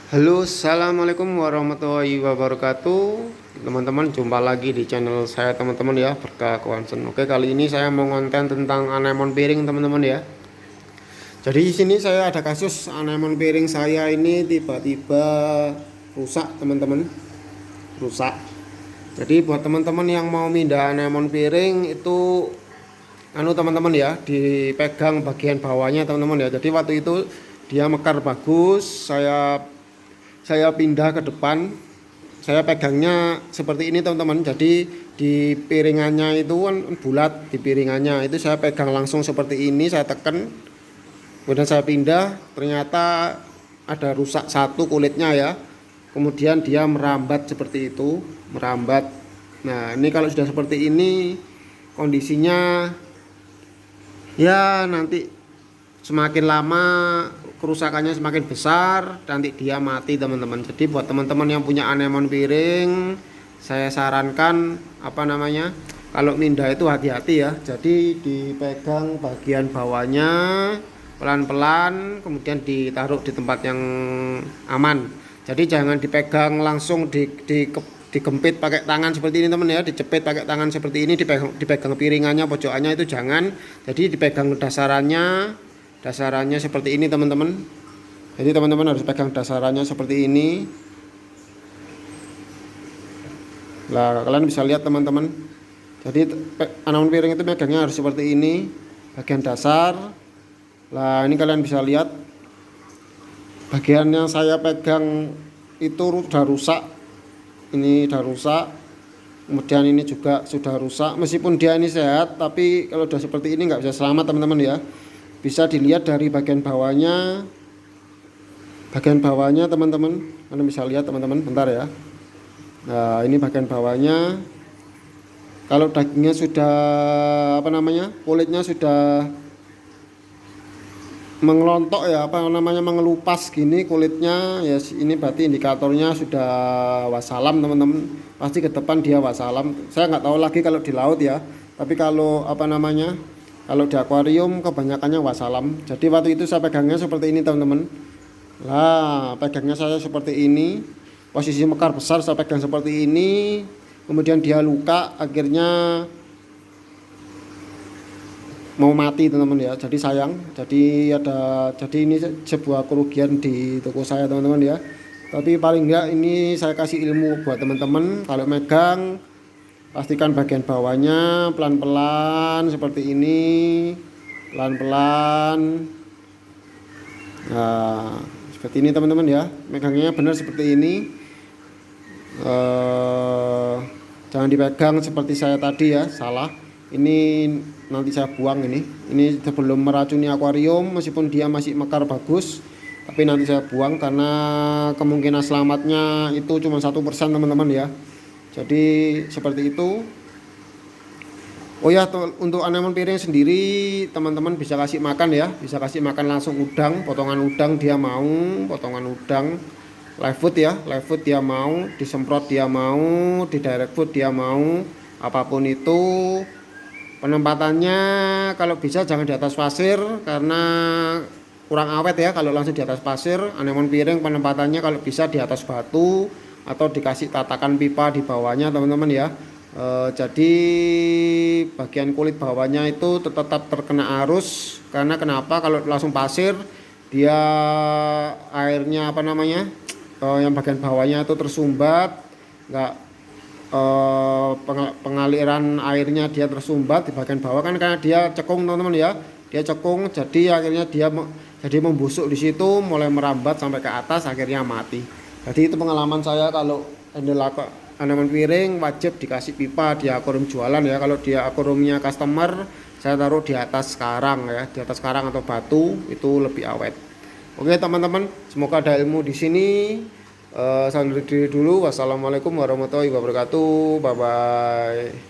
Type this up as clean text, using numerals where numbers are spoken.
Halo, assalamualaikum warahmatullahi wabarakatuh. Teman-teman, jumpa lagi di channel saya teman-teman ya, Berkah Konsen. Oke, kali ini saya mau konten tentang anemon piring teman-teman ya. Jadi di sini saya ada kasus anemon piring saya ini tiba-tiba rusak teman-teman, rusak. Jadi buat teman-teman yang mau pindah anemon piring itu teman-teman ya, dipegang bagian bawahnya teman-teman ya. Jadi waktu itu dia mekar bagus, saya pindah ke depan, saya pegangnya seperti ini teman-teman. Jadi di piringannya itu kan bulat, di piringannya itu saya pegang langsung seperti ini, saya tekan, kemudian saya pindah, ternyata ada rusak satu kulitnya ya, kemudian dia merambat seperti itu, merambat. Nah ini kalau sudah seperti ini kondisinya ya, nanti semakin lama kerusakannya semakin besar, nanti dia mati teman-teman. Jadi buat teman-teman yang punya anemon piring, saya sarankan kalau mindah itu hati-hati ya. Jadi dipegang bagian bawahnya pelan-pelan, kemudian ditaruh di tempat yang aman. Jadi jangan dipegang langsung digempit pakai tangan seperti ini teman ya, dicepit pakai tangan seperti ini, dipegang piringannya, pojokannya itu jangan. Jadi dipegang dasarannya seperti ini teman-teman. Jadi teman-teman harus pegang dasarannya seperti ini. Nah kalian bisa lihat teman-teman, jadi anemon piring itu pegangnya harus seperti ini, bagian dasar. Nah ini kalian bisa lihat bagian yang saya pegang itu sudah rusak, ini sudah rusak, kemudian ini juga sudah rusak. Meskipun dia ini sehat, tapi kalau sudah seperti ini nggak bisa selamat teman-teman ya. Bisa dilihat dari bagian bawahnya teman-teman, kalian bisa lihat teman-teman, bentar ya. Nah ini bagian bawahnya, kalau dagingnya sudah kulitnya sudah mengelontok ya, mengelupas gini kulitnya ya, ini berarti indikatornya sudah wassalam teman-teman. Pasti ke depan dia wassalam. Saya nggak tahu lagi kalau di laut ya, tapi kalau kalau di akuarium kebanyakannya wassalam. Jadi waktu itu saya pegangnya seperti ini teman-teman. Lah pegangnya saya seperti ini, posisi mekar besar saya pegang seperti ini, kemudian dia luka, akhirnya mau mati teman-teman ya. Jadi sayang, jadi ini sebuah kerugian di toko saya teman-teman ya. Tapi paling enggak ini saya kasih ilmu buat teman-teman, kalau megang pastikan bagian bawahnya pelan-pelan seperti ini, pelan-pelan. Nah seperti ini teman-teman ya, megangnya benar seperti ini. Jangan dipegang seperti saya tadi ya, salah. Ini nanti saya buang ini sebelum meracuni akuarium. Meskipun dia masih mekar bagus, tapi nanti saya buang karena kemungkinan selamatnya itu cuma 1% teman-teman ya. Jadi seperti itu. Oh ya, untuk anemon piring sendiri teman-teman bisa kasih makan ya, bisa kasih makan langsung udang, potongan udang dia mau, potongan udang live food ya, live food dia mau, disemprot dia mau, di direct food dia mau, apapun itu. Penempatannya kalau bisa jangan di atas pasir karena kurang awet ya. Kalau langsung di atas pasir, anemon piring penempatannya kalau bisa di atas batu atau dikasih tatakan pipa di bawahnya teman-teman ya. Jadi bagian kulit bawahnya itu tetap terkena arus. Karena kenapa, kalau langsung pasir dia airnya yang bagian bawahnya itu tersumbat, nggak pengaliran airnya dia tersumbat di bagian bawah kan, karena dia cekung teman-teman ya, dia cekung, jadi akhirnya dia jadi membusuk di situ, mulai merambat sampai ke atas, akhirnya mati. Jadi itu pengalaman saya, kalau handle anemon piring wajib dikasih pipa di akuarium jualan ya. Kalau dia akuariumnya customer, saya taruh di atas karang ya, di atas karang atau batu, itu lebih awet. Oke teman-teman, semoga ada ilmu di sini. Saya undur diri dulu. Wassalamualaikum warahmatullahi wabarakatuh. Bye bye.